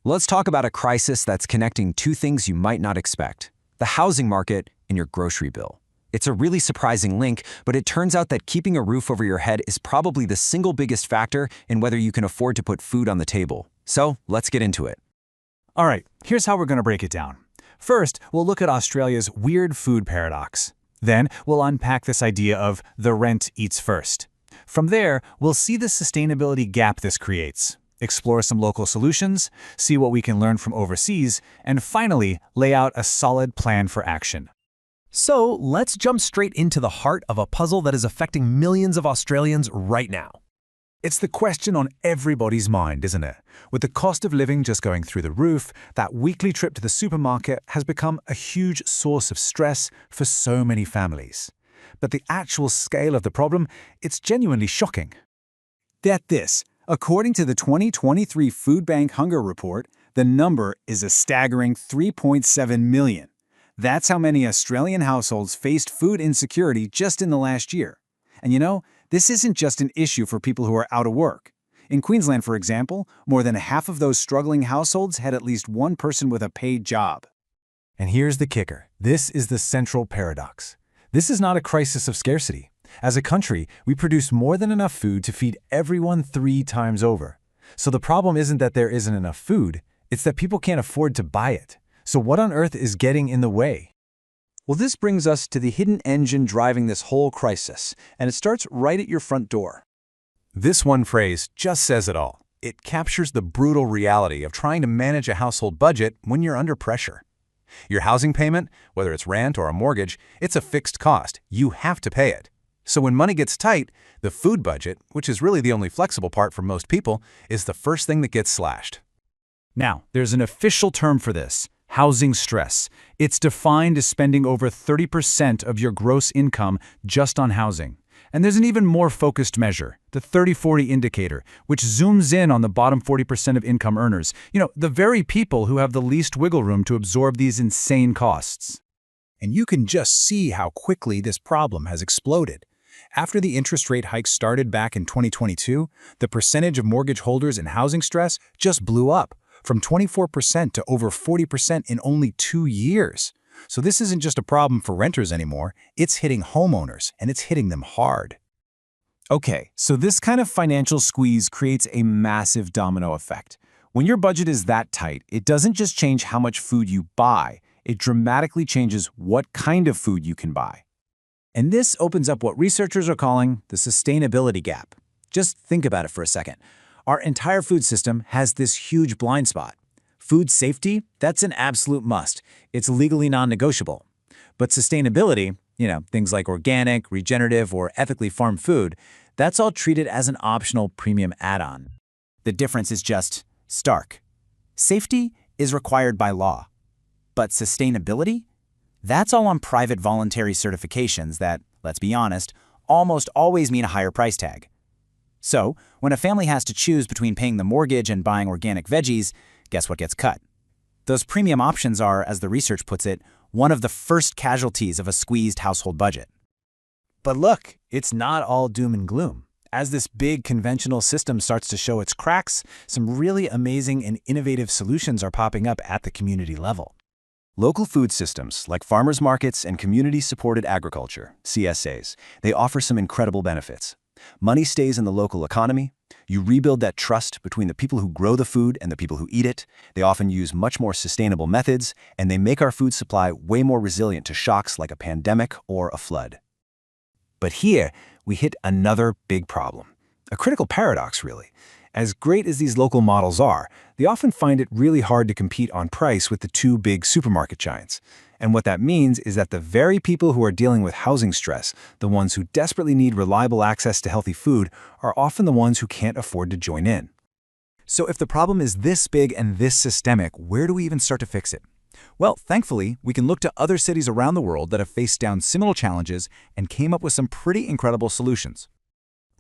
Let's talk about a crisis that's connecting two things you might not expect: the housing market and your grocery bill. It's a really surprising link, but it turns out that keeping a roof over your head is probably the single biggest factor in whether you can afford to put food on the table. So let's get into it. All right, here's how we're going to break it down. First, we'll look at Australia's weird food paradox. Then, we'll unpack this idea of the rent eats first. From there, we'll see the sustainability gap this creates, explore some local solutions, see what we can learn from overseas, and finally, lay out a solid plan for action. So let's jump straight into the heart of a puzzle that is affecting millions of Australians right now. It's the question on everybody's mind, isn't it? With the cost of living just going through the roof, that weekly trip to the supermarket has become a huge source of stress for so many families. But the actual scale of the problem, it's genuinely shocking. Get this, according to the 2023 Food Bank Hunger Report, the number is a staggering 3.7 million. That's how many Australian households faced food insecurity just in the last year. And you know, this isn't just an issue for people who are out of work. In Queensland, for example, more than half of those struggling households had at least one person with a paid job. And here's the kicker. This is the central paradox. This is not a crisis of scarcity. As a country, we produce more than enough food to feed everyone 3 times over. So the problem isn't that there isn't enough food, it's that people can't afford to buy it. So what on earth is getting in the way? Well, this brings us to the hidden engine driving this whole crisis, and it starts right at your front door. This one phrase just says it all. It captures the brutal reality of trying to manage a household budget when you're under pressure. Your housing payment, whether it's rent or a mortgage, it's a fixed cost. You have to pay it. So when money gets tight, the food budget, which is really the only flexible part for most people, is the first thing that gets slashed. Now, there's an official term for this: housing stress. It's defined as spending over 30% of your gross income just on housing. And there's an even more focused measure, the 30-40 indicator, which zooms in on the bottom 40% of income earners. You know, the very people who have the least wiggle room to absorb these insane costs. And you can just see how quickly this problem has exploded. After the interest rate hike started back in 2022, the percentage of mortgage holders in housing stress just blew up, from 24% to over 40% in only 2 years. So this isn't just a problem for renters anymore, it's hitting homeowners, and it's hitting them hard. Okay, so this kind of financial squeeze creates a massive domino effect. When your budget is that tight, it doesn't just change how much food you buy, it dramatically changes what kind of food you can buy. And this opens up what researchers are calling the sustainability gap. Just think about it for a second. Our entire food system has this huge blind spot. Food safety, that's an absolute must. It's legally non-negotiable. But sustainability, things like organic, regenerative, or ethically farmed food, that's all treated as an optional premium add-on. The difference is just stark. Safety is required by law. But sustainability? That's all on private voluntary certifications that, let's be honest, almost always mean a higher price tag. So, when a family has to choose between paying the mortgage and buying organic veggies, guess what gets cut? Those premium options are, as the research puts it, one of the first casualties of a squeezed household budget. But look, it's not all doom and gloom. As this big conventional system starts to show its cracks, some really amazing and innovative solutions are popping up at the community level. Local food systems, like farmers markets and community-supported agriculture, CSAs, they offer some incredible benefits. Money stays in the local economy. You rebuild that trust between the people who grow the food and the people who eat it. They often use much more sustainable methods, and they make our food supply way more resilient to shocks like a pandemic or a flood. But here, we hit another big problem. A critical paradox, really. As great as these local models are, they often find it really hard to compete on price with the two big supermarket giants. And what that means is that the very people who are dealing with housing stress, the ones who desperately need reliable access to healthy food, are often the ones who can't afford to join in. So if the problem is this big and this systemic, where do we even start to fix it? Well, thankfully, we can look to other cities around the world that have faced down similar challenges and came up with some pretty incredible solutions.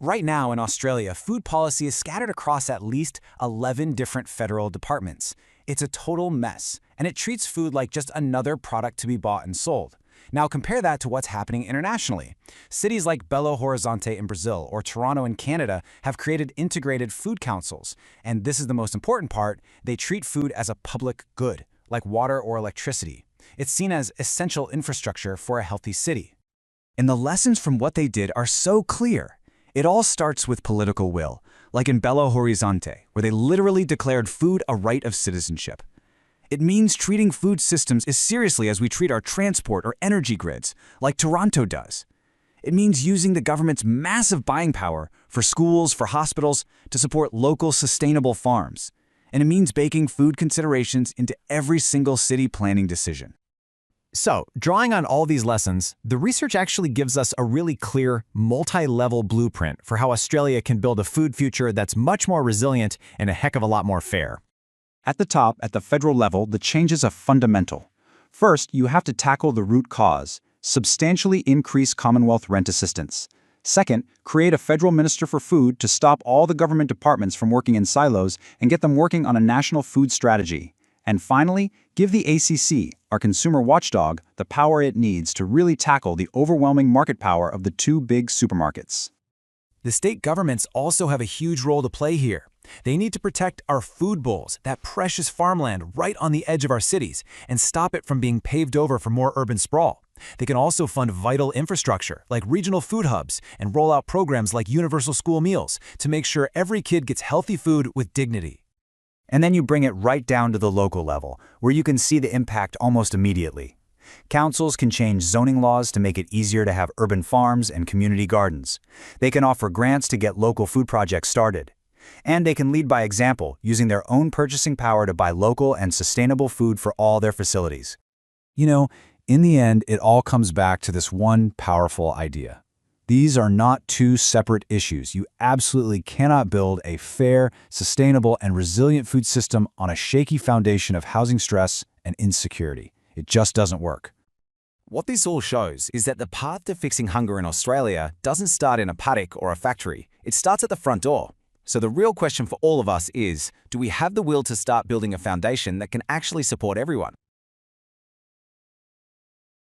Right now in Australia, food policy is scattered across at least 11 different federal departments. It's a total mess, and it treats food like just another product to be bought and sold. Now compare that to what's happening internationally. Cities like Belo Horizonte in Brazil or Toronto in Canada have created integrated food councils. And this is the most important part, they treat food as a public good, like water or electricity. It's seen as essential infrastructure for a healthy city. And the lessons from what they did are so clear. It all starts with political will, like in Belo Horizonte, where they literally declared food a right of citizenship. It means treating food systems as seriously as we treat our transport or energy grids, like Toronto does. It means using the government's massive buying power for schools, for hospitals, to support local sustainable farms. And it means baking food considerations into every single city planning decision. So, drawing on all these lessons, the research actually gives us a really clear, multi-level blueprint for how Australia can build a food future that's much more resilient and a heck of a lot more fair. At the top, at the federal level, the changes are fundamental. First, you have to tackle the root cause, substantially increase Commonwealth rent assistance. Second, create a federal minister for food to stop all the government departments from working in silos and get them working on a national food strategy. And finally, give the ACC, our consumer watchdog, the power it needs to really tackle the overwhelming market power of the two big supermarkets. The state governments also have a huge role to play here. They need to protect our food bowls, that precious farmland right on the edge of our cities, and stop it from being paved over for more urban sprawl. They can also fund vital infrastructure, like regional food hubs, and roll out programs like universal school meals to make sure every kid gets healthy food with dignity. And then you bring it right down to the local level, where you can see the impact almost immediately. Councils can change zoning laws to make it easier to have urban farms and community gardens. They can offer grants to get local food projects started. And they can lead by example, using their own purchasing power to buy local and sustainable food for all their facilities. You know, in the end, it all comes back to this one powerful idea. These are not two separate issues. You absolutely cannot build a fair, sustainable, and resilient food system on a shaky foundation of housing stress and insecurity. It just doesn't work. What this all shows is that the path to fixing hunger in Australia doesn't start in a paddock or a factory. It starts at the front door. So the real question for all of us is, do we have the will to start building a foundation that can actually support everyone?